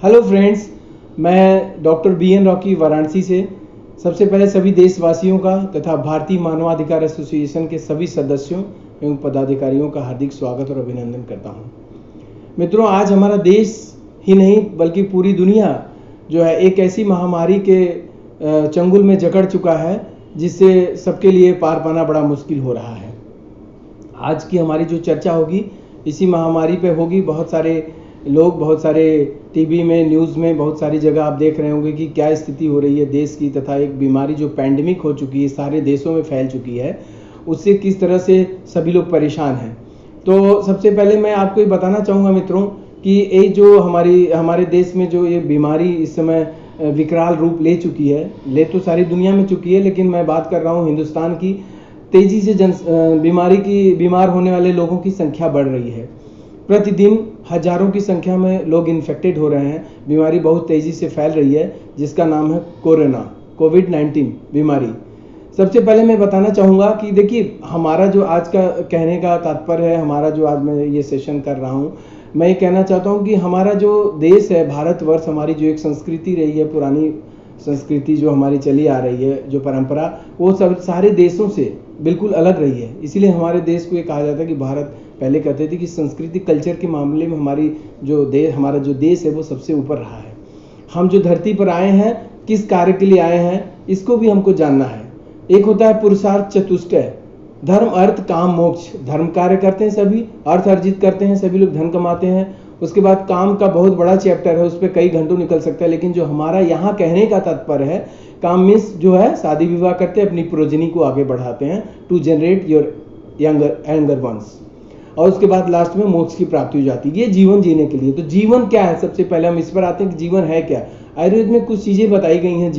Hello friends, मैं doctor BN Rocky Varanasi से सबसे पहले सभी देशवासियों का तथा भारतीय मानवाधिकार एसोसिएशन के सभी सदस्यों एवं पदाधिकारियों का हार्दिक स्वागत और अभिनंदन करता हूं। मित्रों, आज हमारा देश ही नहीं बल्कि पूरी दुनिया जो है एक ऐसी महामारी के चंगुल में जकड़ चुका है जिससे सबके लिए पार पाना बड़ा मुश्किल हो रहा है। आज की हमारी जो चर्चा होगी इसी महामारी पे होगी। बहुत सारे लोग, बहुत सारे टीवी में, न्यूज़ में, बहुत सारी जगह आप देख रहे होंगे कि क्या स्थिति हो रही है देश की, तथा एक बीमारी जो पैंडेमिक हो चुकी है, सारे देशों में फैल चुकी है, उससे किस तरह से सभी लोग परेशान हैं। तो सबसे पहले मैं आपको ये बताना चाहूँगा मित्रों कि ये जो हमारे देश में जो ये बीमारी इस समय विकराल रूप ले चुकी है, ले तो सारी दुनिया में चुकी है, लेकिन मैं बात कर रहा हूँ हिंदुस्तान की। तेज़ी से बीमार होने वाले लोगों की संख्या बढ़ रही है। प्रतिदिन हजारों की संख्या में लोग इन्फेक्टेड हो रहे हैं। बीमारी बहुत तेज़ी से फैल रही है जिसका नाम है कोविड-19 बीमारी। सबसे पहले मैं बताना चाहूँगा कि देखिए, हमारा जो आज का कहने का तात्पर्य है, हमारा जो आज मैं ये सेशन कर रहा हूँ, मैं ये कहना चाहता हूँ कि हमारा जो देश है, भारतवर्ष, हमारी जो एक संस्कृति रही है, पुरानी संस्कृति जो हमारी चली आ रही है, जो परंपरा, वो सब सारे देशों से बिल्कुल अलग रही है। इसीलिए हमारे देश को ये कहा जाता है कि भारत, पहले कहते थे कि संस्कृति कल्चर के मामले में हमारा जो देश है वो सबसे ऊपर रहा है। हम जो धरती पर आए हैं, किस कार्य के लिए आए हैं, इसको भी हमको जानना है। एक होता है पुरुषार्थ चतुष्टय, धर्म, अर्थ, काम, मोक्ष। धर्म कार्य करते हैं सभी, अर्थ अर्जित करते हैं सभी लोग, धन कमाते हैं। उसके बाद काम का बहुत बड़ा चैप्टर है, उस पर कई घंटों निकल सकता है, लेकिन जो हमारा यहाँ कहने का तात्पर्य है, काम मीन्स जो है शादी विवाह करते हैं, अपनी प्रोजनी को आगे बढ़ाते हैं, to generate your younger ones. और उसके बाद लास्ट में मोक्ष की प्राप्ति हो जाती है, ये जीवन जीने के लिए। तो जीवन क्या है, सबसे पहले हम इस पर आते हैं कि जीवन है क्या। आयुर्वेद में कुछ चीज़ें बताई गई हैं।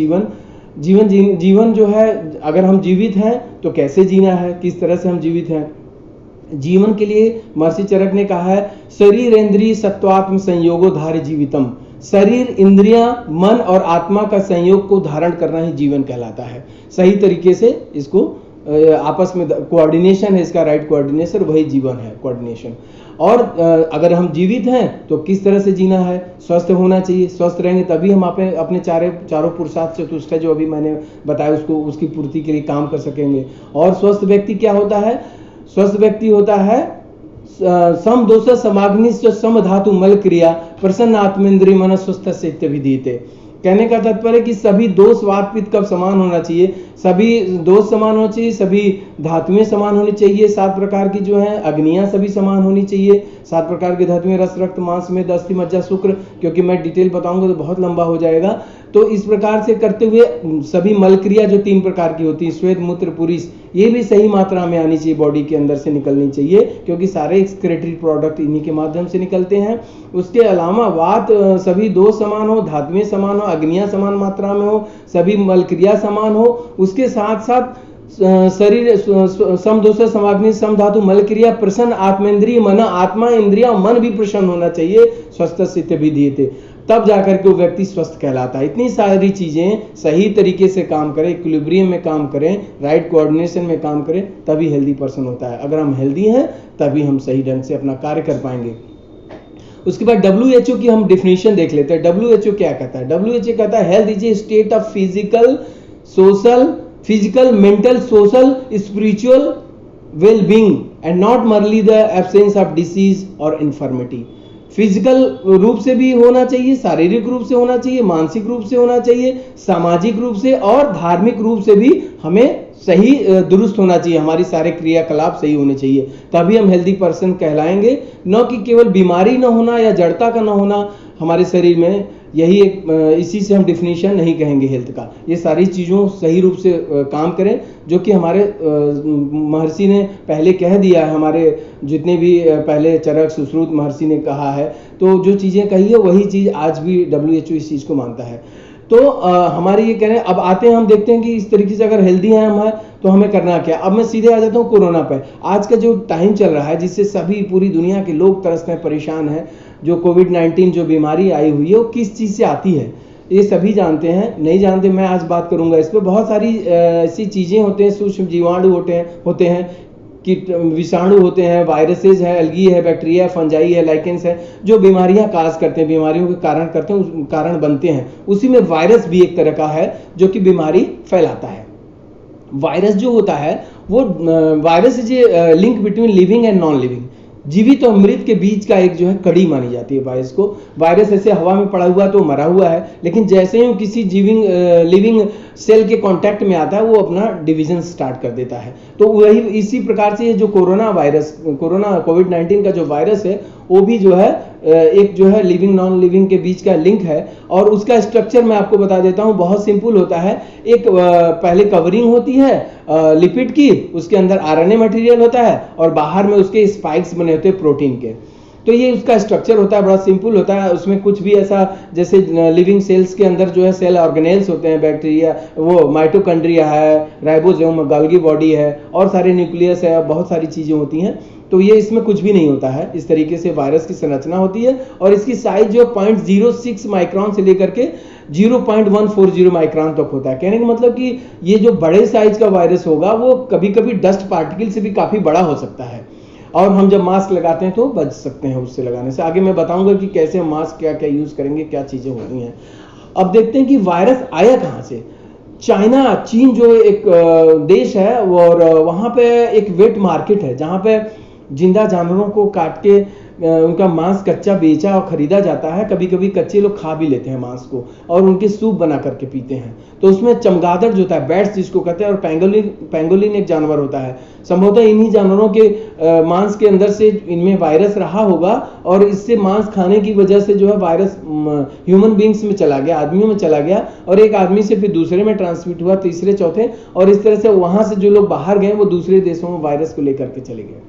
जीवन जो है, अगर हम जीवित हैं तो कैसे जीना है, किस तरह से हम जीवित हैं। जीवन के लिए महर्षि चरक ने कहा है, शरीर इंद्रिय सत्वात्म संयोगो धार्य जीवितम। शरीर, इंद्रियां, मन और आत्मा का संयोग को धारण करना ही जीवन कहलाता है। सही तरीके से इसको आपस में कोऑर्डिनेशन है, इसका राइट कोऑर्डिनेशन, वही जीवन है, कोऑर्डिनेशन। और अगर हम जीवित हैं तो किस तरह से जीना है, स्वस्थ होना चाहिए। स्वस्थ रहेंगे तभी हम अपने चारों पुरुषार्थ चतुष्टय जो अभी मैंने बताया उसकी पूर्ति के लिए काम कर सकेंगे। और स्वस्थ व्यक्ति क्या होता है? स्वस्थ व्यक्ति होता है सम दोष समाग्निश्च सम धातु मल क्रिया प्रसन्न आत्मेंद्रिय मन स्वस्थ से इत्यभिधीयते। कहने का तात्पर्य कि सभी दोष वात पित्त कब समान होना चाहिए, सभी दोष समान होना चाहिए, सभी धातुएं समान होनी चाहिए, 7 प्रकार की जो है अग्नियां सभी समान होनी चाहिए, 7 प्रकार की धातुएं, रस, रक्त, मांस, मेद, अस्थि, मज्जा, शुक्र, क्योंकि मैं डिटेल बताऊंगा तो बहुत लंबा हो जाएगा। तो इस प्रकार से करते हुए सभी मल क्रिया जो 3 प्रकार की होती है, श्वेत, मूत्र, पुरीष, ये भी सही मात्रा में आनी चाहिए, बॉडी के अंदर से निकलनी चाहिए, क्योंकि सारे एक्सक्रेटरी प्रोडक्ट इन्हीं के माध्यम से निकलते हैं। उसके अलावा वात, सभी दोष समान हो, धातुएं समान हो, अग्नियां समान मात्रा में हो, सभी मल क्रिया समान हो। उसके साथ साथ शरीर सम दोष समाग्नि सम धातु मल क्रिया प्रसन्न आत्मेंद्रिय मन, आत्मा, इंद्रिया, मन भी प्रसन्न होना चाहिए, स्वस्थ स्थित भी दिए, तब जाकर के वो व्यक्ति स्वस्थ कहलाता है। इतनी सारी चीजें सही तरीके से काम करें, इक्विलिब्रियम में काम करें, राइट कोऑर्डिनेशन में काम करें, तभी हेल्दी पर्सन होता है। अगर हम हेल्दी हैं तभी हम सही ढंग से अपना कार्य कर पाएंगे। उसके बाद WHO की हम डेफिनेशन देख लेते हैं। WHO क्या कहता है? WHO कहता है health is a state of physical, mental, social, spiritual well being and not merely the absence of disease और इन्फर्मिटी। फिजिकल रूप से भी होना चाहिए, शारीरिक रूप से होना चाहिए, मानसिक रूप से होना चाहिए, सामाजिक रूप से और धार्मिक रूप से भी हमें सही दुरुस्त होना चाहिए। हमारी सारे क्रियाकलाप सही होने चाहिए, तभी हम हेल्दी पर्सन कहलाएंगे। न कि केवल बीमारी न होना या जड़ता का न होना हमारे शरीर में, यही एक इसी से हम डिफिनीशन नहीं कहेंगे हेल्थ का। ये सारी चीज़ों सही रूप से काम करें, जो कि हमारे महर्षि ने पहले कह दिया है। हमारे जितने भी पहले चरक, सुश्रुत महर्षि ने कहा है, तो जो चीज़ें कही है वही चीज़ आज भी WHO इस चीज़ को मानता है। तो हमारे ये कह रहे हैं, अब आते हैं, हम देखते हैं कि इस तरीके से अगर हेल्दी हैं हम तो हमें करना क्या। अब मैं सीधे आ जाता हूँ कोरोना पे। आज का जो टाइम चल रहा है, जिससे सभी पूरी दुनिया के लोग तरसते हैं, परेशान हैं, जो कोविड-19 जो बीमारी आई हुई है वो किस चीज़ से आती है ये सभी जानते हैं। नहीं जानते, मैं आज बात करूंगा इस पर। बहुत सारी ऐसी चीज़ें होते हैं, सूक्ष्म जीवाणु होते हैं कि विषाणु होते हैं, वायरसेज है, एल्गी है, बैक्टीरिया है, फंजाई है, लाइकेंस है, जो बीमारियां काज करते हैं, बीमारियों के कारण करते हैं, कारण बनते हैं, उसी में वायरस भी एक तरह का है जो कि बीमारी फैलाता है। वायरस जो होता है वो virus is a link between living and non living, जीवित और मृत के बीच का एक जो है कड़ी मानी जाती है वायरस को। वायरस ऐसे हवा में पड़ा हुआ तो मरा हुआ है, लेकिन जैसे ही किसी लिविंग सेल के कांटेक्ट में आता है वो अपना डिवीजन स्टार्ट कर देता है। तो वही इसी प्रकार से ये जो कोरोना कोविड-19 का जो वायरस है वो भी जो है एक जो है लिविंग नॉन लिविंग के बीच का लिंक है। और उसका स्ट्रक्चर मैं आपको बता देता हूं, बहुत सिंपल होता है। एक पहले कवरिंग होती है लिपिड की, उसके अंदर आरएनए मटेरियल होता है और बाहर में उसके स्पाइक्स बने होते हैं प्रोटीन के। तो ये उसका स्ट्रक्चर होता है, बड़ा सिंपल होता है। उसमें कुछ भी ऐसा, जैसे लिविंग सेल्स के अंदर जो है सेल ऑर्गेनेल्स होते हैं, बैक्टीरिया, वो माइटोकॉन्ड्रिया है, राइबोसोम, गोल्गी बॉडी है और सारे न्यूक्लियस है, बहुत सारी चीजें होती हैं। तो ये इसमें कुछ भी नहीं होता है। इस तरीके से वायरस की संरचना होती है और इसकी साइज जो 0.06 माइक्रोन से लेकर के 0.140 माइक्रोन तक होता है। कहने का मतलब कि ये जो बड़े साइज का वायरस होगा वो कभी कभी डस्ट पार्टिकल से भी काफी बड़ा हो सकता है और हम जब मास्क लगाते हैं तो बच सकते हैं उससे लगाने से। आगे मैं बताऊंगा कि कैसे हम मास्क क्या क्या यूज करेंगे, क्या चीजें होती हैं। अब देखते हैं कि वायरस आया कहां से। चाइना, चीन जो एक देश है और वहां पे एक वेट मार्केट है जहां पे जिंदा जानवरों को काट के उनका मांस कच्चा बेचा और खरीदा जाता है। कभी कभी कच्चे लोग खा भी लेते हैं मांस को और उनके सूप बना करके पीते हैं। तो उसमें चमगादड़ जो होता है, बैट्स जिसको कहते हैं, और पेंगोलिन एक जानवर होता है। संभवतः इन्हीं जानवरों के मांस के अंदर से इनमें वायरस रहा होगा और इससे मांस खाने की वजह से जो है वायरस ह्यूमन बींग्स में चला गया, आदमियों में चला गया और एक आदमी से फिर दूसरे में ट्रांसमिट हुआ, तीसरे, चौथे, और इस तरह से वहां से जो लोग बाहर गए वो दूसरे देशों में वायरस को लेकर के चले गए।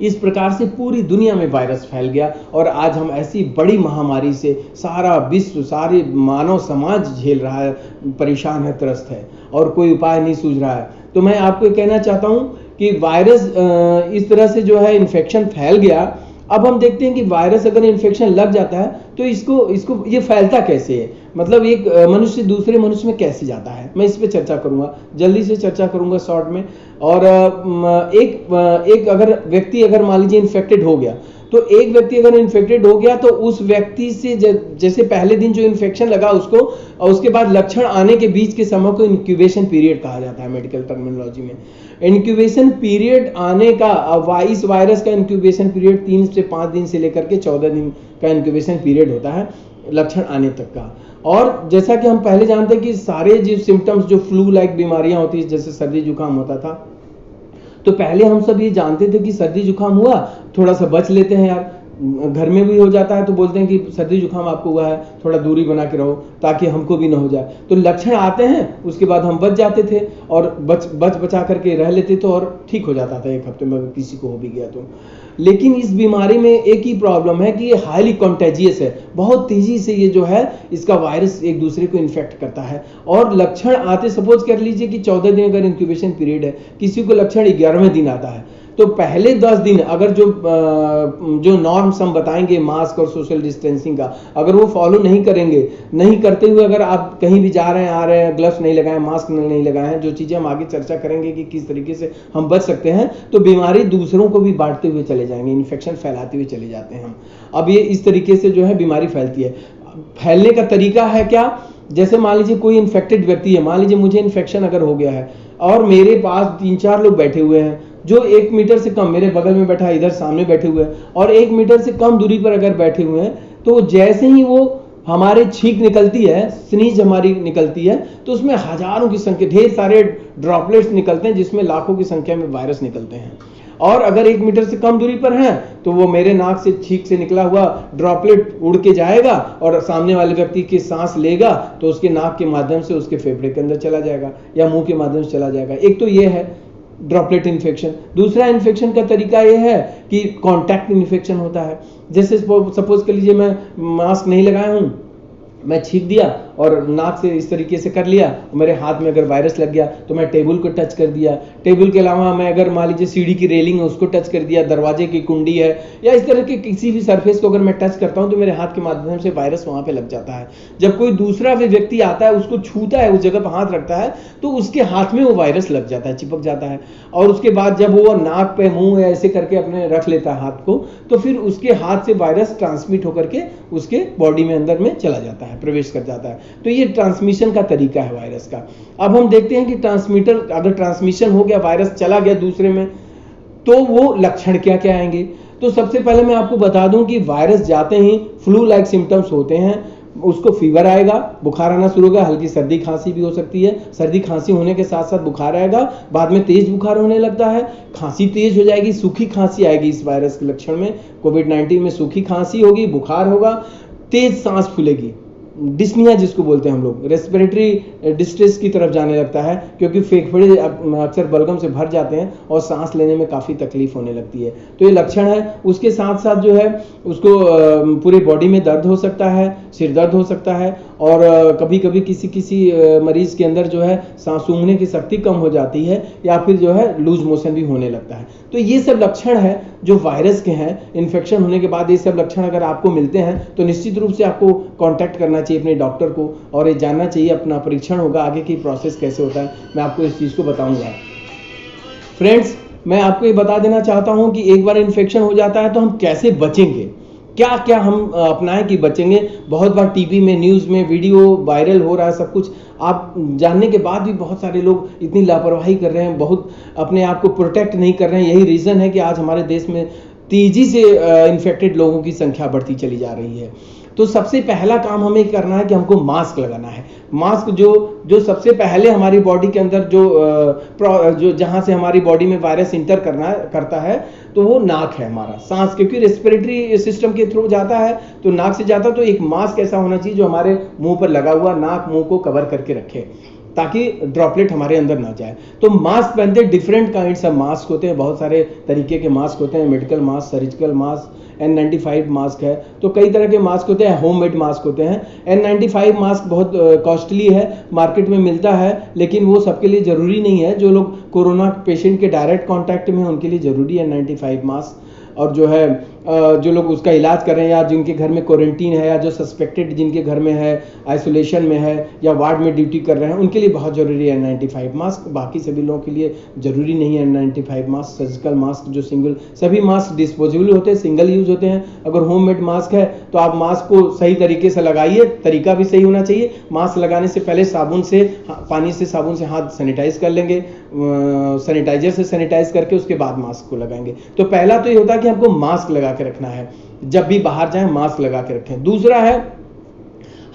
इस प्रकार से पूरी दुनिया में वायरस फैल गया और आज हम ऐसी बड़ी महामारी से सारा विश्व, सारे मानव समाज झेल रहा है, परेशान है, त्रस्त है और कोई उपाय नहीं सूझ रहा है। तो मैं आपको कहना चाहता हूं कि वायरस इस तरह से जो है इन्फेक्शन फैल गया। अब हम देखते हैं कि वायरस अगर इन्फेक्शन लग जाता है तो इसको ये फैलता कैसे है, मतलब एक मनुष्य दूसरे मनुष्य में कैसे जाता है, मैं इस पे चर्चा करूंगा, जल्दी से चर्चा करूंगा शॉर्ट में। और एक अगर व्यक्ति अगर मान लीजिए इन्फेक्टेड हो गया, तो एक व्यक्ति अगर इन्फेक्टेड हो गया तो उस व्यक्ति से जैसे पहले दिन जो इन्फेक्शन लगा उसको, और उसके बाद लक्षण आने के बीच के समय को इंक्यूबेशन पीरियड कहा जाता है मेडिकल टर्मिनोलॉजी में। इंक्यूबेशन पीरियड आने का, इस वायरस का इंक्यूबेशन पीरियड 3 से 5 दिन से लेकर के 14 दिन का इंक्यूबेशन पीरियड होता है लक्षण आने तक का। और जैसा कि हम पहले जानते हैं कि सारे जो सिम्टम्स, जो फ्लू लाइक बीमारियां होती है, जैसे सर्दी जुकाम होता था, तो पहले हम सब ये जानते थे कि सर्दी जुकाम हुआ, थोड़ा सा बच लेते हैं यार, घर में भी हो जाता है तो बोलते हैं कि सर्दी जुकाम आपको हुआ है, थोड़ा दूरी बना के रहो ताकि हमको भी ना हो जाए। तो लक्षण आते हैं, उसके बाद हम बच जाते थे और बचा करके रह लेते तो और ठीक हो जाता था 1 हफ्ते में, अगर किसी को हो भी गया तो। लेकिन इस बीमारी में एक ही प्रॉब्लम है कि ये हाईली कॉन्टेजियस है, बहुत तेजी से ये जो है इसका वायरस एक दूसरे को इन्फेक्ट करता है। और लक्षण आते, सपोज कर लीजिए कि 14 दिन अगर इंक्यूबेशन पीरियड है, किसी को लक्षण 11वें दिन आता है, तो पहले 10 दिन अगर जो नॉर्म्स हम बताएंगे मास्क और सोशल डिस्टेंसिंग का, अगर वो फॉलो नहीं करेंगे, नहीं करते हुए अगर आप कहीं भी जा रहे हैं, आ रहे हैं, ग्लव्स नहीं लगाए, मास्क नहीं लगाए हैं, जो चीजें हम आगे चर्चा करेंगे कि किस तरीके से हम बच सकते हैं, तो बीमारी दूसरों को भी बांटते हुए चले जाएंगे, इन्फेक्शन फैलाते हुए चले जाते हैं हम। अब ये इस तरीके से जो है बीमारी फैलती है। फैलने का तरीका है क्या, जैसे मान लीजिए कोई इन्फेक्टेड व्यक्ति है, मान लीजिए मुझे इन्फेक्शन अगर हो गया है और मेरे पास 3-4 लोग बैठे हुए हैं जो 1 मीटर से कम, मेरे बगल में बैठा, इधर सामने बैठे हुए हैं और 1 मीटर से कम दूरी पर अगर बैठे हुए हैं, तो जैसे ही वो हमारे छींक निकलती है, स्नीज हमारी निकलती है, तो उसमें हजारों की संख्या, ढेर सारे ड्रॉपलेट्स निकलते हैं जिसमें लाखों की संख्या में वायरस निकलते हैं। और अगर 1 मीटर से कम दूरी पर है तो वो मेरे नाक से, छींक से निकला हुआ ड्रॉपलेट उड़ के जाएगा और सामने वाले व्यक्ति की सांस लेगा तो उसके नाक के माध्यम से उसके फेफड़े के अंदर चला जाएगा या मुंह के माध्यम से चला जाएगा। एक तो ये है ड्रॉपलेट इन्फेक्शन। दूसरा इन्फेक्शन का तरीका यह है कि कॉन्टैक्ट इन्फेक्शन होता है। जैसे सपोज कर लीजिए मैं मास्क नहीं लगाया हूं, मैं छींक दिया और नाक से इस तरीके से कर लिया, मेरे हाथ में अगर वायरस लग गया तो मैं टेबल को टच कर दिया, टेबल के अलावा मैं अगर मान लीजिए सीढ़ी की रेलिंग है उसको टच कर दिया, दरवाजे की कुंडी है या इस तरह के किसी भी सरफेस को अगर मैं टच करता हूं तो मेरे हाथ के माध्यम से वायरस वहां पे लग जाता है। जब कोई दूसरा भी व्यक्ति आता है उसको छूता है, उस जगह पर हाथ रखता है तो उसके हाथ में वो वायरस लग जाता है, चिपक जाता है, और उसके बाद जब वो नाक पे मुंह ऐसे करके अपने रख लेता है हाथ को, तो फिर उसके हाथ से वायरस ट्रांसमिट होकर के उसके बॉडी में अंदर में चला जाता है, प्रवेश कर जाता है। तो ये ट्रांसमिशन का तरीका है वायरस का। अब हम देखते हैं कि ट्रांसमीटर अगर ट्रांसमिशन हो गया, वायरस चला गया दूसरे में, तो वो लक्षण क्या क्या आएंगे। तो सबसे पहले मैं आपको बता दूं कि वायरस जाते ही फ्लू लाइक सिम्टम्स होते हैं, उसको फीवर आएगा, बुखार आना शुरू होगा, हल्की सर्दी खांसी भी हो सकती है, सर्दी खांसी होने के साथ साथ बुखार आएगा, बाद में तेज बुखार होने लगता है, खांसी तेज हो जाएगी, सूखी खांसी आएगी इस वायरस के लक्षण में। कोविड-19 में सूखी खांसी होगी, बुखार होगा, तेज सांस फूलेगी, डिस्निया जिसको बोलते हैं हम लोग, रेस्पिरेटरी डिस्ट्रेस की तरफ जाने लगता है, क्योंकि फेफड़े अक्सर बलगम से भर जाते हैं और सांस लेने में काफ़ी तकलीफ होने लगती है। तो ये लक्षण है। उसके साथ साथ जो है उसको पूरी बॉडी में दर्द हो सकता है, सिर दर्द हो सकता है, और कभी कभी किसी मरीज के अंदर जो है सांस सूंघने की शक्ति कम हो जाती है, या फिर जो है लूज मोशन भी होने लगता है। तो ये सब लक्षण है जो वायरस के हैं। इन्फेक्शन होने के बाद ये सब लक्षण अगर आपको मिलते हैं तो निश्चित रूप से आपको कांटेक्ट करना चाहिए अपने डॉक्टर को, और ये जानना चाहिए अपना परीक्षण होगा, आगे की प्रोसेस कैसे होता है मैं आपको इस चीज़ को बताऊंगा। फ्रेंड्स, मैं आपको ये बता देना चाहता हूं कि एक बार इन्फेक्शन हो जाता है तो हम कैसे बचेंगे, क्या क्या हम अपनाएं कि बचेंगे। बहुत बार टीवी में, न्यूज़ में वीडियो वायरल हो रहा है, सब कुछ आप जानने के बाद भी बहुत सारे लोग इतनी लापरवाही कर रहे हैं, बहुत अपने आप को प्रोटेक्ट नहीं कर रहे हैं। यही रीज़न है कि आज हमारे देश में तेजी से इन्फेक्टेड लोगों की संख्या बढ़ती चली जा रही है। तो सबसे पहला काम हमें करना है कि हमको मास्क लगाना है। मास्क जो सबसे पहले हमारी बॉडी के अंदर जो जहां से हमारी बॉडी में वायरस इंटर करता है तो वो नाक है, हमारा सांस, क्योंकि रेस्पिरेटरी सिस्टम के थ्रू जाता है तो नाक से जाता है। तो एक मास्क ऐसा होना चाहिए जो हमारे मुंह पर लगा हुआ नाक मुंह को कवर करके रखे, ताकि ड्रॉपलेट हमारे अंदर ना जाए। तो मास्क पहनते, डिफरेंट काइंड्स ऑफ मास्क होते हैं, बहुत सारे तरीके के मास्क होते हैं, medical mask, surgical mask, N95 mask है, तो कई तरह के मास्क होते हैं, होममेड मास्क होते हैं। N95 मास्क बहुत कॉस्टली है, मार्केट में मिलता है, लेकिन वो सबके लिए जरूरी नहीं है। जो लोग कोरोना पेशेंट के डायरेक्ट कांटेक्ट में हैं उनके लिए जरूरी है N95 मास्क। और जो है जो लोग उसका इलाज कर रहे हैं या जिनके घर में क्वारंटीन है या जो सस्पेक्टेड जिनके घर में है, आइसोलेशन में है या वार्ड में ड्यूटी कर रहे हैं, उनके लिए बहुत जरूरी है N95 मास्क। बाकी सभी लोगों के लिए जरूरी नहीं है N95 मास्क। सर्जिकल मास्क जो सिंगल, सभी मास्क डिस्पोजेबल होते हैं, सिंगल यूज होते हैं। अगर होममेड मास्क है तो आप मास्क को सही तरीके से लगाइए, तरीका भी सही होना चाहिए। मास्क लगाने से पहले साबुन से, पानी से, साबुन से हाथ सैनिटाइज कर लेंगे, सैनिटाइजर से सैनिटाइज करके उसके बाद मास्क को लगाएंगे। तो पहला तो ये होता है कि आपको मास्क लगा के रखना है, जब भी बाहर जाएं मास्क लगा के रखें। दूसरा है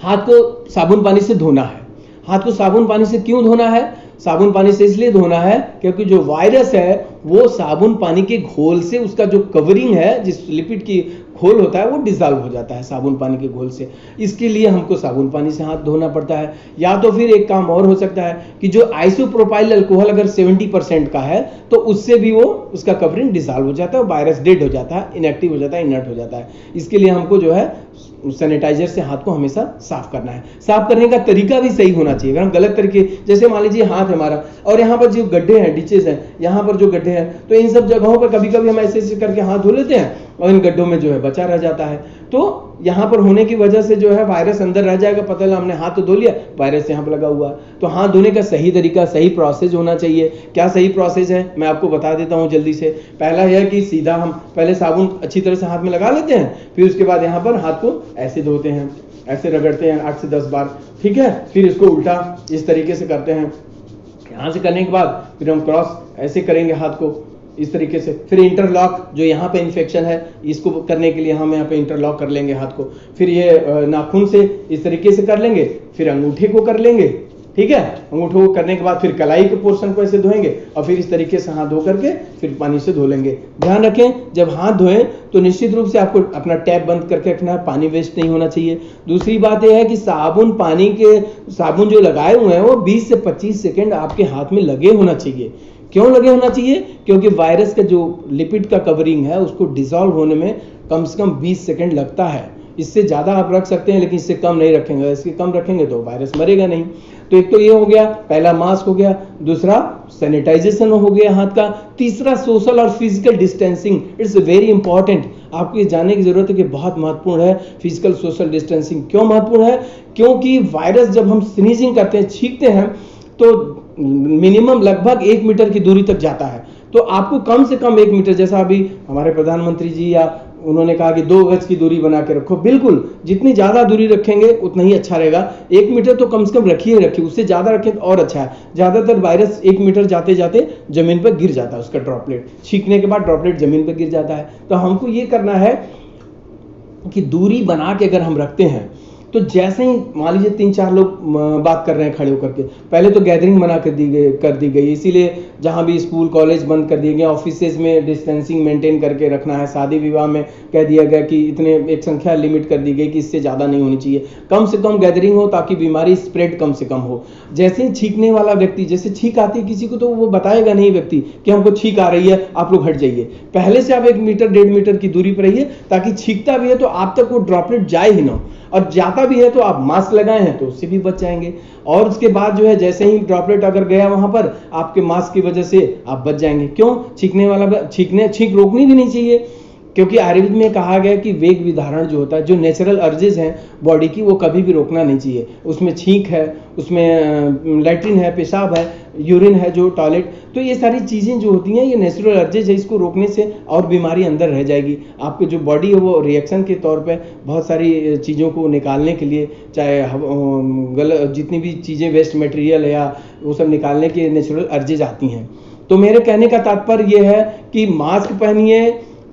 हाथ को साबुन पानी से धोना है। हाथ को साबुन पानी से क्यों धोना है? साबुन पानी से इसलिए धोना है क्योंकि जो वायरस है वो साबुन पानी के घोल से, उसका जो कवरिंग है, जिस लिपिड की घोल होता है, वो डिसॉल्व हो जाता है साबुन पानी के घोल से। इसके लिए हमको साबुन पानी से हाथ धोना पड़ता है। या तो फिर एक काम और हो सकता है कि जो आइसोप्रोपाइल अल्कोहल अगर 70% का है तो उससे भी वो उसका कवरिंग डिसॉल्व हो जाता है, वायरस डेड हो जाता है, इनएक्टिव हो जाता है, इनर्ट हो जाता है। इसके लिए हमको जो है सैनिटाइजर से हाथ को हमेशा साफ करना है। साफ करने का तरीका भी सही होना चाहिए। अगर हम गलत तरीके, जैसे मान लीजिए हाथ हमारा और यहाँ पर जो गड्ढे हैं, डिचेस हैं, यहाँ पर जो गड्ढे हैं, तो इन सब जगहों पर कभी कभी हम ऐसे ऐसे करके हाथ धो लेते हैं और इन गड्ढों में जो है बचा रह जाता है। तो यहाँ पर होने की वजह से जो है वायरस अंदर रह जाएगा, पता चला हमने हाथ तो धो लिया, वायरस यहाँ पर लगा हुआ है। तो हाथ धोने का सही तरीका, सही प्रोसेस होना चाहिए। क्या सही प्रोसेस है मैं आपको बता देता हूँ जल्दी से। पहला यह कि सीधा हम पहले साबुन अच्छी तरह से हाथ में लगा लेते हैं, फिर उसके बाद यहाँ पर हाथ को ऐसे धोते हैं, ऐसे रगड़ते हैं 8 से 10 बार, ठीक है। फिर इसको उल्टा इस तरीके से करते हैं। यहाँ से करने के बाद फिर हम क्रॉस ऐसे करेंगे हाथ को इस तरीके से। फिर इंटरलॉक, जो यहाँ पे इन्फेक्शन है इसको करने के लिए हम यहाँ पे इंटरलॉक कर लेंगे हाथ को। फिर ये नाखून से इस तरीके से कर लेंगे, फिर अंगूठे को कर लेंगे, ठीक है। अंगूठे को करने के बाद फिर कलाई के पोर्शन को ऐसे धोएंगे और फिर इस तरीके से हाथ धो करके फिर पानी से धो लेंगे। ध्यान रखें जब हाथ धोएं तो निश्चित रूप से आपको अपना टैप बंद करके रखना है, पानी वेस्ट नहीं होना चाहिए। दूसरी बात यह है कि साबुन जो लगाए हुए हैं वो 20 से 25 सेकेंड आपके हाथ में लगे होना चाहिए। क्यों लगे होना चाहिए? क्योंकि वायरस का जो लिपिड का कवरिंग है उसको डिसॉल्व होने में कम से कम 20 सेकेंड लगता है। इससे ज़्यादा आप रख सकते हैं, लेकिन इससे कम नहीं रखेंगे। इसके कम रखेंगे तो वायरस मरेगा नहीं। तो एक तो ये हो गया, पहला मास्क हो गया, दूसरा सैनिटाइजेशन हो गया हाथ का, तीसरा सोशल और physical distancing. It's very important. आपको ये जानने की जरूरत है कि बहुत महत्वपूर्ण है फिजिकल सोशल डिस्टेंसिंग। क्यों महत्वपूर्ण है? क्योंकि वायरस जब हम स्नीजिंग करते हैं, छींकते हैं, तो मिनिमम लगभग 1 मीटर की दूरी तक जाता है। तो आपको कम से कम 1 मीटर, जैसा अभी हमारे प्रधानमंत्री जी या उन्होंने कहा कि 2 गज की दूरी बना के रखो, बिल्कुल जितनी ज्यादा दूरी रखेंगे उतना ही अच्छा रहेगा। 1 मीटर तो कम से कम रखिए, उससे ज्यादा रखें तो और अच्छा है। ज्यादातर वायरस 1 मीटर जाते जाते जमीन पर गिर जाता है, उसका ड्रॉपलेट छींकने के बाद ड्रॉपलेट जमीन पर गिर जाता है। तो हमको ये करना है कि दूरी बना के अगर हम रखते हैं, तो जैसे ही मान लीजिए 3-4 लोग बात कर रहे हैं खड़े होकर के, पहले तो गैदरिंग मना कर दी गई, इसीलिए जहां भी स्कूल कॉलेज बंद कर दिए गए, ऑफिसेज में डिस्टेंसिंग मेंटेन करके रखना है, शादी विवाह में कह दिया गया कि इतने एक संख्या लिमिट कर दी गई कि इससे ज़्यादा नहीं होनी चाहिए, कम से कम गैदरिंग हो ताकि बीमारी स्प्रेड कम से कम हो। जैसे ही छींकने वाला व्यक्ति, जैसे छींक आती है किसी को, तो वो बताएगा नहीं व्यक्ति कि हमको छींक आ रही है, आप लोग हट जाइए। पहले से आप 1 मीटर 1.5 मीटर की दूरी पर रहिए, ताकि छींकता भी है तो आप तक वो ड्रॉपलेट जाए ही ना, और जाता भी है तो आप मास्क लगाए हैं तो उससे भी बच जाएंगे। और उसके बाद जो है, जैसे ही ड्रॉपलेट अगर गया वहां पर, आपके मास्क की वजह से आप बच जाएंगे। क्यों? छींकने वाला छींक रोकनी भी नहीं चाहिए, क्योंकि आयुर्वेद में कहा गया कि वेग विधारण जो होता है, जो नेचुरल अर्जेस हैं बॉडी की, वो कभी भी रोकना नहीं चाहिए। उसमें छींक है, उसमें लैट्रिन है, पेशाब है, यूरिन है, जो टॉयलेट, तो ये सारी चीज़ें जो होती हैं ये नेचुरल अर्जेज है। इसको रोकने से और बीमारी अंदर रह जाएगी। आपकी जो बॉडी है वो रिएक्शन के तौर पे बहुत सारी चीज़ों को निकालने के लिए, चाहे गलत जितनी भी चीज़ें वेस्ट मटेरियल है या वो सब निकालने के नेचुरल अर्जेज आती हैं। तो मेरे कहने का तात्पर्य ये है कि मास्क पहनिए,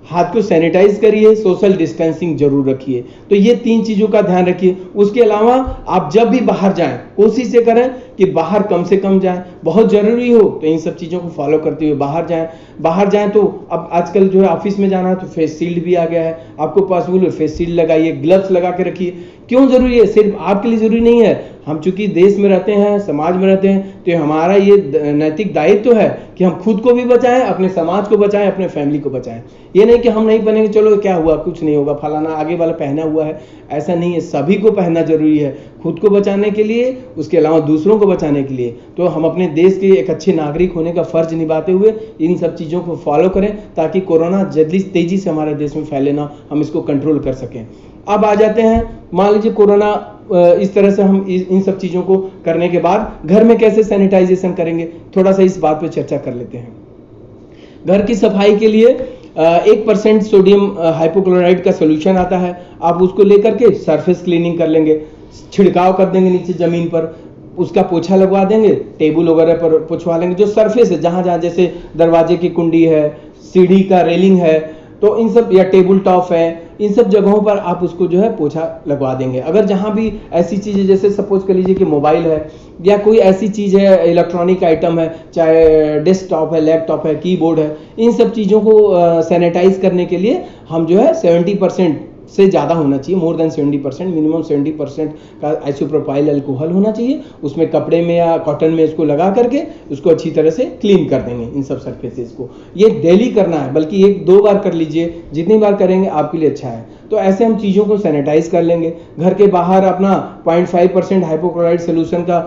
हाथ को सैनिटाइज करिए, सोशल डिस्टेंसिंग जरूर रखिए। तो ये 3 चीजों का ध्यान रखिए। उसके अलावा आप जब भी बाहर जाएं, कोशिश ये करें कि बाहर कम से कम जाएं। बहुत जरूरी हो तो इन सब चीजों को फॉलो करते हुए बाहर जाएं। बाहर जाएं तो अब आजकल जो है ऑफिस में जाना है तो फेस शील्ड भी आ गया है, आपको पॉसिबल है फेस शील्ड लगाइए, ग्लव्स लगा के रखिए। क्यों जरूरी है? सिर्फ आपके लिए जरूरी नहीं है। हम चूंकि देश में रहते हैं, समाज में रहते हैं, तो हमारा ये नैतिक दायित्व तो है कि हम खुद को भी बचाएं, अपने समाज को बचाएं, अपने फैमिली को बचाएं। ये नहीं कि हम नहीं पहनेंगे, चलो क्या हुआ, कुछ नहीं होगा, फलाना आगे वाला पहना हुआ है, ऐसा नहीं है। सभी को पहनना जरूरी है, खुद को बचाने के लिए, उसके अलावा दूसरों को बचाने के लिए। तो हम अपने देश के एक अच्छे नागरिक होने का फर्ज निभाते हुए इन सब चीज़ों को फॉलो करें, ताकि कोरोना जल्दी तेजी से हमारे देश में फैले ना, हम इसको कंट्रोल कर सकें। अब आ जाते हैं, मान लीजिए कोरोना इस तरह से हम इन सब चीज़ों को करने के बाद घर में कैसे सैनिटाइजेशन करेंगे, थोड़ा सा इस बात पे चर्चा कर लेते हैं। घर की सफाई के लिए 1% सोडियम हाइपोक्लोराइड का सोल्यूशन आता है, आप उसको लेकर के सरफेस क्लीनिंग कर लेंगे, छिड़काव कर देंगे नीचे जमीन पर, उसका पोछा लगवा देंगे, टेबल वगैरह पर पोछवा लेंगे। जो सरफेस है, जहां जहां जैसे दरवाजे की कुंडी है, सीढ़ी का रेलिंग है, तो इन सब, या टेबल टॉप है, इन सब जगहों पर आप उसको जो है पोछा लगवा देंगे। अगर जहां भी ऐसी चीजें, जैसे सपोज कर लीजिए कि मोबाइल है या कोई ऐसी चीज है, इलेक्ट्रॉनिक आइटम है, चाहे डेस्कटॉप है, लैपटॉप है, कीबोर्ड है, इन सब चीजों को सैनिटाइज करने के लिए हम जो है 70% से ज़्यादा होना चाहिए, मोर देन 70%, मिनिमम 70% का आइसोप्रोपाइल अल्कोहल होना चाहिए। उसमें कपड़े में या कॉटन में इसको लगा करके उसको अच्छी तरह से क्लीन कर देंगे इन सब सरफेसेस को। ये डेली करना है, बल्कि 1-2 बार कर लीजिए, जितनी बार करेंगे आपके लिए अच्छा है। तो ऐसे हम चीज़ों को सैनिटाइज कर लेंगे। घर के बाहर अपना 0.5% हाइपोक्लोराइड सोल्यूशन का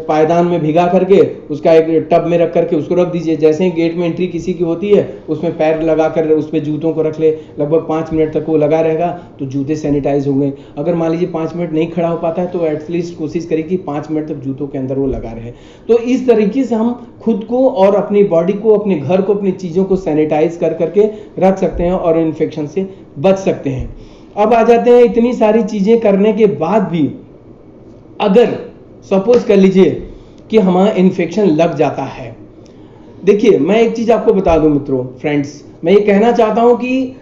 पायदान में भिगा करके उसका एक टब में रख करके उसको रख दीजिए। जैसे ही गेट में एंट्री किसी की होती है, उसमें पैर लगा कर उस पर जूतों को रख ले, लगभग 5 मिनट तक वो लगा रहेगा तो जूते सैनिटाइज होंगे। अगर मान लीजिए 5 मिनट नहीं खड़ा हो पाता है तो एटलीस्ट कोशिश करें कि 5 मिनट तक जूतों के अंदर वो लगा रहे। तो इस तरीके से हम खुद को और अपनी बॉडी को, अपने घर को, अपनी चीज़ों को सैनिटाइज कर करके रख सकते हैं और इन्फेक्शन से बच सकते हैं। अब आ जाते हैं, इतनी सारी चीज़ें करने के बाद भी अगर सपोज कर लीजिए कि हमारा इन्फेक्शन लग जाता है। देखिए, मैं एक चीज़ आपको बता दूं मित्रों, फ्रेंड्स, मैं ये कहना चाहता हूं कि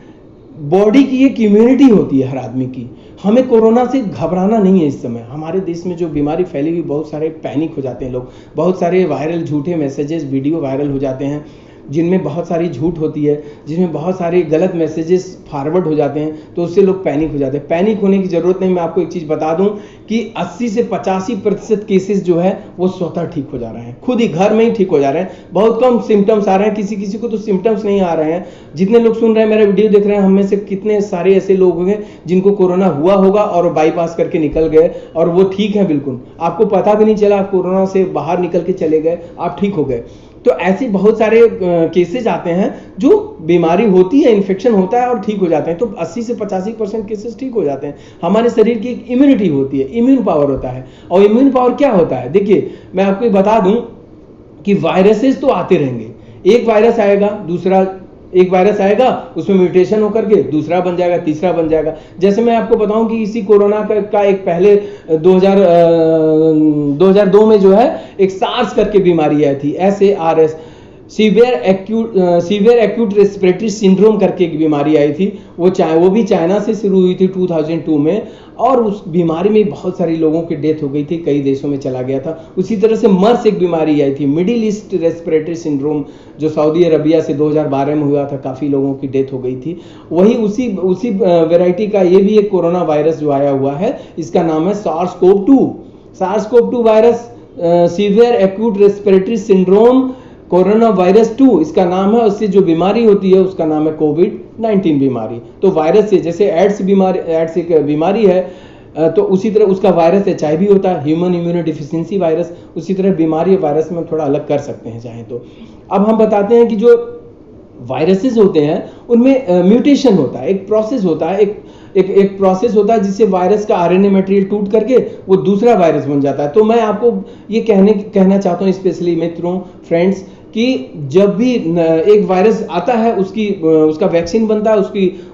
बॉडी की एक इम्यूनिटी होती है हर आदमी की। हमें कोरोना से घबराना नहीं है। इस समय हमारे देश में जो बीमारी फैली हुई, बहुत सारे पैनिक हो जाते हैं लोग, बहुत सारे वायरल झूठे मैसेजेस, वीडियो वायरल हो जाते हैं। जिनमें बहुत सारी झूठ होती है, जिसमें बहुत सारे गलत मैसेजेस फॉरवर्ड हो जाते हैं, तो उससे लोग पैनिक हो जाते हैं। पैनिक होने की ज़रूरत नहीं। मैं आपको एक चीज़ बता दूं कि 80 से 85% केसेस जो है वो स्वतः ठीक हो जा रहे हैं, खुद ही घर में ही ठीक हो जा रहे हैं। बहुत कम सिम्टम्स आ रहे हैं, किसी किसी को तो सिम्टम्स नहीं आ रहे हैं। जितने लोग सुन रहे हैं, मेरा वीडियो देख रहे हैं, हम में से कितने सारे ऐसे लोग होंगे जिनको कोरोना हुआ होगा और बाईपास करके निकल गए और वो ठीक है बिल्कुल, आपको पता भी नहीं चला, आप कोरोना से बाहर निकल के चले गए, आप ठीक हो गए। तो ऐसे बहुत सारे केसेस आते हैं जो बीमारी होती है, इन्फेक्शन होता है और ठीक हो जाते हैं। तो 80 से 85% केसेस ठीक हो जाते हैं। हमारे शरीर की एक इम्यूनिटी होती है, इम्यून पावर होता है। और इम्यून पावर क्या होता है, देखिए मैं आपको बता दूं कि वायरसेस तो आते रहेंगे। एक वायरस आएगा, दूसरा एक वायरस आएगा, उसमें म्यूटेशन होकर के दूसरा बन जाएगा, तीसरा बन जाएगा। जैसे मैं आपको बताऊं कि इसी कोरोना का एक पहले 2002 में जो है एक सार्स करके बीमारी आई थी, SARS, severe acute respiratory syndrome करके एक बीमारी आई थी। वो भी चाइना से शुरू हुई थी 2002 में, और उस बीमारी में बहुत सारे लोगों की डेथ हो गई थी, कई देशों में चला गया था। उसी तरह से मर्स एक बीमारी आई थी, मिडिल ईस्ट रेस्पिरेटरी सिंड्रोम, जो सऊदी अरबिया से 2012 में हुआ था, काफ़ी लोगों की डेथ हो गई थी। वही उसी वेराइटी का ये भी एक कोरोना वायरस जो आया हुआ है, इसका नाम है SARS-CoV-2 virus, severe acute respiratory syndrome corona virus 2 इसका नाम है। उससे जो बीमारी होती है उसका नाम है कोविड-19 बीमारी। तो वायरस से, जैसे एड्स एक बीमारी है, तो उसी तरह उसका वायरस HIV होता है, ह्यूमन इम्यूनो डिफिशियंसी वायरस। उसी तरह बीमारी वायरस में थोड़ा अलग कर सकते हैं चाहे तो। अब हम बताते हैं कि जो वायरसेस होते हैं उनमें म्यूटेशन होता है, एक प्रोसेस होता है, एक प्रोसेस होता है जिससे वायरस का RNA मटेरियल टूट करके वो दूसरा वायरस बन जाता है। तो मैं आपको ये कहना चाहता हूँ, स्पेशली मित्रों, फ्रेंड्स, कि जब भी एक वायरस आता है उसका वैक्सीन बनता है,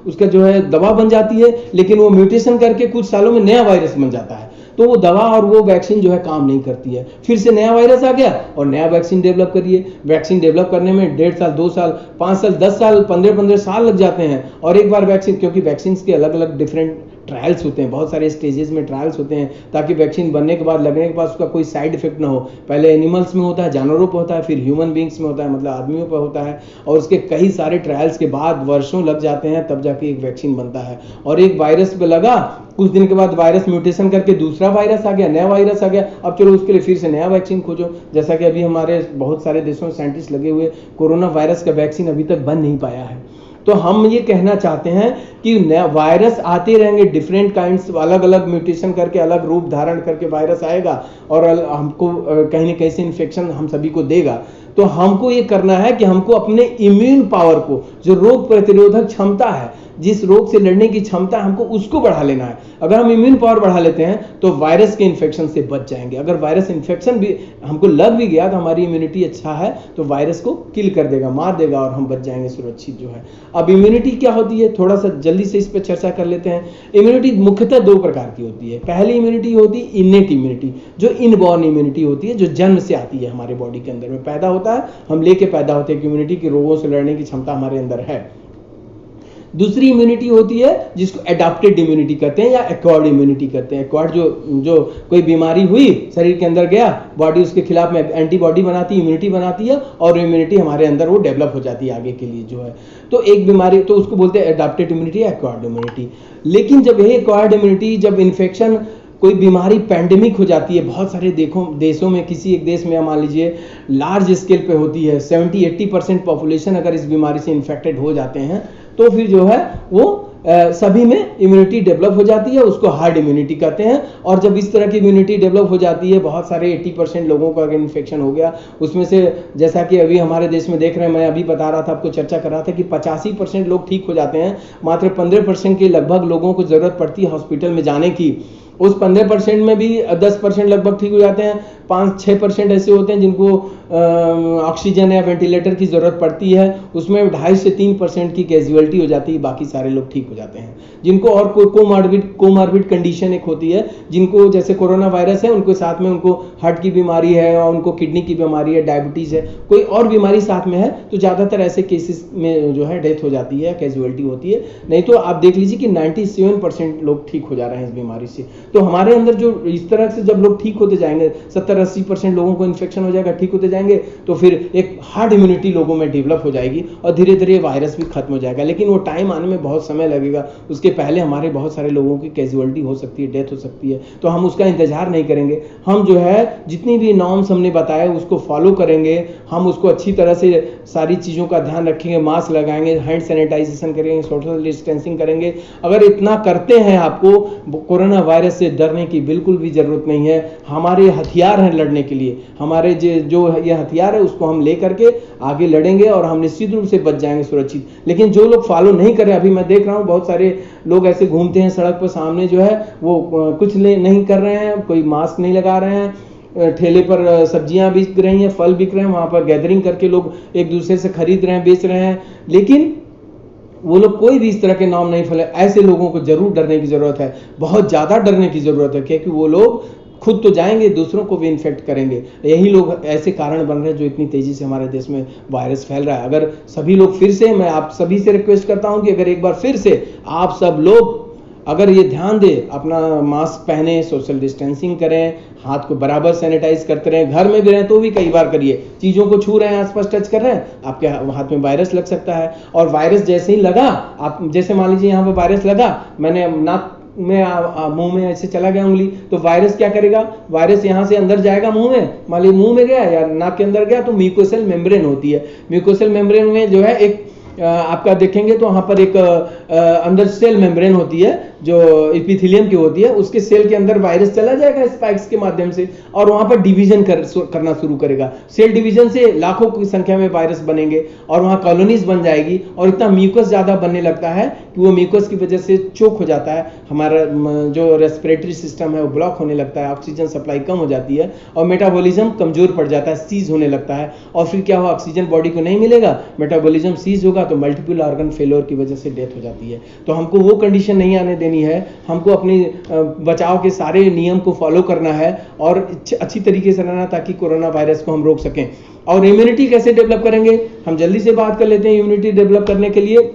उसका जो है दवा बन जाती है, लेकिन वो म्यूटेशन करके कुछ सालों में नया वायरस बन जाता है। तो वो दवा और वो वैक्सीन जो है काम नहीं करती है, फिर से नया वायरस आ गया और नया वैक्सीन डेवलप करिए। वैक्सीन डेवलप करने में 1.5 साल, 2 साल, 5 साल, 10 साल, 15 साल लग जाते हैं। और एक बार वैक्सीन, क्योंकि वैक्सीन के अलग अलग डिफरेंट ट्रायल्स होते हैं, बहुत सारे स्टेजेस में ट्रायल्स होते हैं, ताकि वैक्सीन बनने के बाद, लगने के बाद उसका कोई साइड इफेक्ट ना हो। पहले एनिमल्स में होता है, जानवरों पर होता है, फिर ह्यूमन बींग्स में होता है, मतलब आदमियों पर होता है, और उसके कई सारे ट्रायल्स के बाद वर्षों लग जाते हैं, तब जाके एक वैक्सीन बनता है। और एक वायरस पे लगा, कुछ दिन के बाद वायरस म्यूटेशन करके दूसरा वायरस आ गया, नया वायरस आ गया, अब चलो उसके लिए फिर से नया वैक्सीन खोजो। जैसा कि अभी हमारे बहुत सारे देशों में साइंटिस्ट लगे हुए, कोरोना वायरस का वैक्सीन अभी तक बन नहीं पाया है। तो हम ये कहना चाहते हैं कि नया वायरस आते रहेंगे, डिफरेंट काइंड्स, अलग अलग म्यूटेशन करके, अलग रूप धारण करके वायरस आएगा और हमको कहीं ना कहीं से इन्फेक्शन हम सभी को देगा। तो हमको ये करना है कि हमको अपने इम्यून पावर को, जो रोग प्रतिरोधक क्षमता है, जिस रोग से लड़ने की क्षमता है, हमको उसको बढ़ा लेना है। अगर हम इम्यून पावर बढ़ा लेते हैं तो वायरस के इन्फेक्शन से बच जाएंगे। अगर वायरस इन्फेक्शन भी हमको लग भी गया तो हमारी इम्यूनिटी अच्छा है तो वायरस को किल कर देगा, मार देगा और हम बच जाएंगे सुरक्षित जो है। अब इम्यूनिटी क्या होती है, थोड़ा सा जल्दी से इस पर चर्चा कर लेते हैं। इम्यूनिटी मुख्यतः 2 प्रकार की होती है। पहली इम्यूनिटी होती है इनेट इम्यूनिटी, जो इनबॉर्न इम्यूनिटी होती है, जो जन्म से आती है, हमारे बॉडी के अंदर में पैदा होता है, हम लेके पैदा होते हैं कि इम्यूनिटी की रोगों से लड़ने की क्षमता हमारे अंदर है। दूसरी इम्यूनिटी होती है जिसको एडाप्टेड इम्यूनिटी कहते हैं या एक्वायर्ड इम्यूनिटी कहते हैं। एक्वायर्ड जो कोई बीमारी हुई, शरीर के अंदर गया, बॉडी उसके खिलाफ में एंटीबॉडी बनाती है, इम्यूनिटी बनाती है, और इम्यूनिटी हमारे अंदर वो डेवलप हो जाती है आगे के लिए जो है। तो एक बीमारी, तो उसको बोलते हैं एडाप्टेड इम्यूनिटी, एक्वायर्ड इम्यूनिटी। लेकिन जब यही एक्वायर्ड इम्यूनिटी, जब इन्फेक्शन, कोई बीमारी पैंडेमिक हो जाती है, बहुत सारे देशों में, किसी एक देश में मान लीजिए लार्ज स्केल पे होती है, 70-80% पॉपुलेशन अगर इस बीमारी से इन्फेक्टेड हो जाते हैं, तो फिर जो है वो सभी में इम्यूनिटी डेवलप हो जाती है, उसको हार्ड इम्यूनिटी कहते हैं। और जब इस तरह की इम्यूनिटी डेवलप हो जाती है, बहुत सारे 80% लोगों का अगर इन्फेक्शन हो गया, उसमें से जैसा कि अभी हमारे देश में देख रहे हैं, मैं अभी बता रहा था, आपको चर्चा कर रहा था कि 85% लोग ठीक हो जाते हैं, मात्र 15% के लगभग लोगों को जरूरत पड़ती है हॉस्पिटल में जाने की। उस 15% में भी 10% लगभग ठीक हो जाते हैं, 5-6% ऐसे होते हैं जिनको ऑक्सीजन या वेंटिलेटर की जरूरत पड़ती है, उसमें 2.5 से 3% की कैजुअलिटी हो जाती है, बाकी सारे लोग ठीक हो जाते हैं। जिनको और कोई कोमॉर्बिड कंडीशन एक होती है, जिनको जैसे कोरोना वायरस है, उनके साथ में उनको हार्ट की बीमारी है और उनको किडनी की बीमारी है, डायबिटीज है, कोई और बीमारी साथ में है, तो ज्यादातर ऐसे केसेस में जो है डेथ हो जाती है, कैजुअलिटी होती है। नहीं तो आप देख लीजिए कि 97% लोग ठीक हो जा रहे हैं इस बीमारी से। तो हमारे अंदर जो इस तरह से जब लोग ठीक होते जाएंगे, 70-80% लोगों को इन्फेक्शन हो जाएगा, ठीक होते जाएंगे, तो फिर एक हार्ड इम्यूनिटी लोगों में डेवलप हो जाएगी और धीरे धीरे वायरस भी खत्म हो जाएगा। लेकिन वो टाइम आने में बहुत समय लगेगा, उसके पहले हमारे बहुत सारे लोगों की कैजुअलिटी हो सकती है, डेथ हो सकती है। तो हम उसका इंतजार नहीं करेंगे, हम जो है जितनी भी नॉर्म्स हमने बताए उसको फॉलो करेंगे, हम उसको अच्छी तरह से सारी चीज़ों का ध्यान रखेंगे, मास्क लगाएंगे, हैंड सैनिटाइजेशन करेंगे, सोशल डिस्टेंसिंग करेंगे। अगर इतना करते हैं, आपको कोरोना वायरस से डरने की बिल्कुल भी जरूरत नहीं है। हमारे हथियार हैं लड़ने के लिए, हमारे जो ये हथियार है उसको हम ले करके आगे लड़ेंगे और हम निश्चित रूप से बच जाएंगे सुरक्षित। लेकिन जो लोग फॉलो नहीं कर रहे, अभी मैं देख रहा हूँ बहुत सारे लोग ऐसे घूमते हैं सड़क पर, सामने जो है वो कुछ नहीं कर रहे हैं, कोई मास्क नहीं लगा रहे हैं, ठेले पर सब्जियां बिक रही हैं, फल बिक रहे हैं, वहां पर गैदरिंग करके लोग एक दूसरे से खरीद रहे हैं, बेच रहे हैं, लेकिन वो लोग कोई भी इस तरह के नाम नहीं फैले। ऐसे लोगों को जरूर डरने की जरूरत है, बहुत ज्यादा डरने की जरूरत है, क्योंकि वो लोग खुद तो जाएंगे, दूसरों को भी इन्फेक्ट करेंगे। यही लोग ऐसे कारण बन रहे हैं जो इतनी तेजी से हमारे देश में वायरस फैल रहा है। अगर सभी लोग फिर से, मैं आप सभी से रिक्वेस्ट करता हूं कि अगर एक बार फिर से आप सब लोग अगर ये ध्यान दे, अपना मास्क पहने, सोशल डिस्टेंसिंग करें, हाथ को बराबर सैनिटाइज करते रहें, घर में भी रहें तो भी कई बार करिए, चीज़ों को छू रहे हैं, आसपास टच कर रहे हैं, आपके हाथ में वायरस लग सकता है। और वायरस जैसे ही लगा, आप जैसे मान लीजिए यहाँ पर वायरस लगा, मैंने नाक में मुंह में ऐसे चला गया उंगली, तो वायरस क्या करेगा, वायरस यहाँ से अंदर जाएगा मुंह में, मान लीजिए मुंह में गया या नाक के अंदर गया, तो म्यूकोसल मेम्ब्रेन होती है, म्यूकोसल मेम्ब्रेन में जो है एक आपका देखेंगे तो वहां पर एक अंदर सेल मेम्ब्रेन होती है जो एपिथेलियम की होती है, उसके सेल के अंदर वायरस चला जाएगा स्पाइक्स के माध्यम से और वहां पर डिवीजन करना शुरू करेगा। सेल डिवीजन से लाखों की संख्या में वायरस बनेंगे और वहां कॉलोनीज बन जाएगी और इतना म्यूकस ज्यादा बनने लगता है कि वो म्यूकस की वजह से चोक हो जाता है, हमारा जो रेस्पिरेटरी सिस्टम है वो ब्लॉक होने लगता है, ऑक्सीजन सप्लाई कम हो जाती है और मेटाबॉलिज्म कमजोर पड़ जाता है, सीज होने लगता है। और फिर क्या हुआ, ऑक्सीजन बॉडी को नहीं मिलेगा, मेटाबॉलिज्म सीज होगा तो मल्टीपल ऑर्गन फेलियर की वजह से डेथ हो जाती है। तो हमको वो कंडीशन नहीं आने देनी है, हमको अपनी बचाव के सारे नियम को फॉलो करना है और अच्छी तरीके से रहना ताकि कोरोना वायरस को हम रोक सकें। और इम्यूनिटी कैसे डेवलप करेंगे, हम जल्दी से बात कर लेते हैं। इम्यूनिटी डेवलप करने के लिए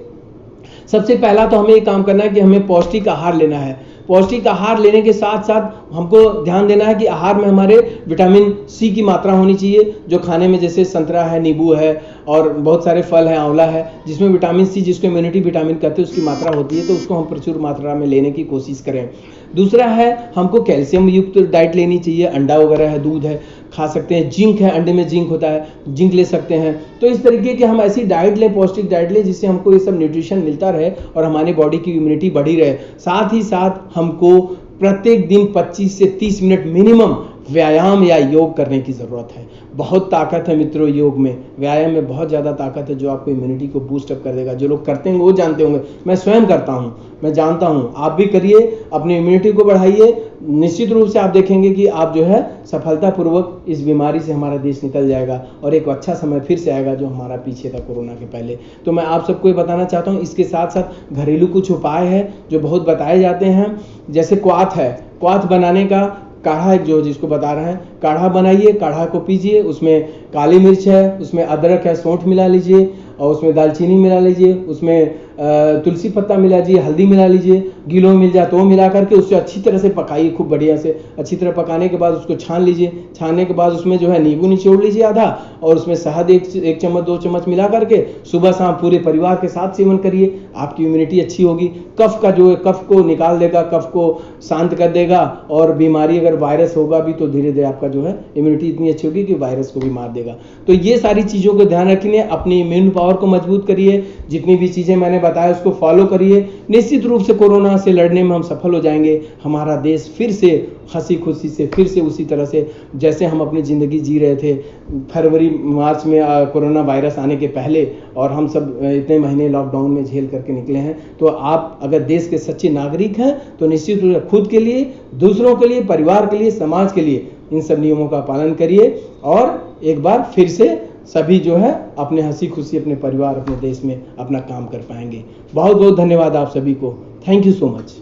सबसे पहला तो हमें ये काम करना है कि हमें पौष्टिक आहार लेना है। पौष्टिक आहार लेने के साथ साथ हमको ध्यान देना है कि आहार में हमारे विटामिन सी की मात्रा होनी चाहिए, जो खाने में जैसे संतरा है, नींबू है और बहुत सारे फल है, आंवला है, जिसमें विटामिन सी, जिसको इम्यूनिटी विटामिन कहते हैं, उसकी मात्रा होती है, तो उसको हम प्रचुर मात्रा में लेने की कोशिश करें। दूसरा है हमको कैल्शियम युक्त डाइट लेनी चाहिए, अंडा वगैरह है, दूध है, खा सकते हैं, जिंक है, अंडे में जिंक होता है, जिंक ले सकते हैं। तो इस तरीके की हम ऐसी डाइट लें, पौष्टिक डाइट लें जिससे हमको ये सब न्यूट्रिशन मिलता रहे और हमारी बॉडी की इम्यूनिटी बढ़ी रहे। साथ ही साथ हमको प्रत्येक दिन 25 से 30 मिनट मिनिमम व्यायाम या योग करने की जरूरत है। बहुत ताकत है मित्रों योग में, व्यायाम में बहुत ज़्यादा ताकत है जो आपको इम्यूनिटी को बूस्ट अप कर देगा। जो लोग करते हैं वो जानते होंगे, मैं स्वयं करता हूँ, मैं जानता हूँ, आप भी करिए, अपनी इम्यूनिटी को बढ़ाइए, निश्चित रूप से आप देखेंगे कि आप जो है सफलतापूर्वक इस बीमारी से हमारा देश निकल जाएगा और एक अच्छा समय फिर से आएगा जो हमारा पीछे था कोरोना के पहले। तो मैं आप सबको ये बताना चाहता हूँ, इसके साथ साथ घरेलू कुछ उपाय हैं जो बहुत बताए जाते हैं, जैसे क्वाथ है, क्वाथ बनाने का काढ़ा है जो जिसको बता रहे हैं, काढ़ा बनाइए, काढ़ा को पीजिए, उसमें काली मिर्च है, उसमें अदरक है, सौंठ मिला लीजिए और उसमें दालचीनी मिला लीजिए, उसमें तुलसी पत्ता मिला लीजिए, हल्दी मिला लीजिए, गिलो मिल जाए तो वो मिला करके उससे अच्छी तरह से पकाइए, खूब बढ़िया से अच्छी तरह पकाने के बाद उसको छान लीजिए। छानने के बाद उसमें जो है नींबू निचोड़ लीजिए आधा और उसमें शहद एक चम्मच 2 चम्मच मिला करके सुबह शाम पूरे परिवार के साथ सेवन करिए, आपकी इम्यूनिटी अच्छी होगी। कफ का जो है कफ को निकाल देगा, कफ को शांत कर देगा और बीमारी अगर वायरस होगा भी तो धीरे धीरे आपका जो है इम्यूनिटी इतनी अच्छी होगी कि वायरस को भी मार देगा। तो ये सारी चीज़ों को ध्यान रखिए, अपनी इम्यून पावर को मजबूत करिए, जितनी भी चीज़ें मैंने बताया उसको फॉलो करिए, निश्चित रूप से कोरोना से लड़ने में हम सफल हो जाएंगे। हमारा देश फिर से हंसी खुशी से फिर से उसी तरह से जैसे हम अपनी ज़िंदगी जी रहे थे फरवरी मार्च में कोरोना वायरस आने के पहले, और हम सब इतने महीने लॉकडाउन में झेल करके निकले हैं। तो आप अगर देश के सच्चे नागरिक हैं तो निश्चित रूप से खुद के लिए, दूसरों के लिए, परिवार के लिए, समाज के लिए इन सब नियमों का पालन करिए और एक बार फिर से सभी जो है अपने हंसी खुशी अपने परिवार, अपने देश में अपना काम कर पाएंगे। बहुत बहुत धन्यवाद आप सभी को। Thank you so much.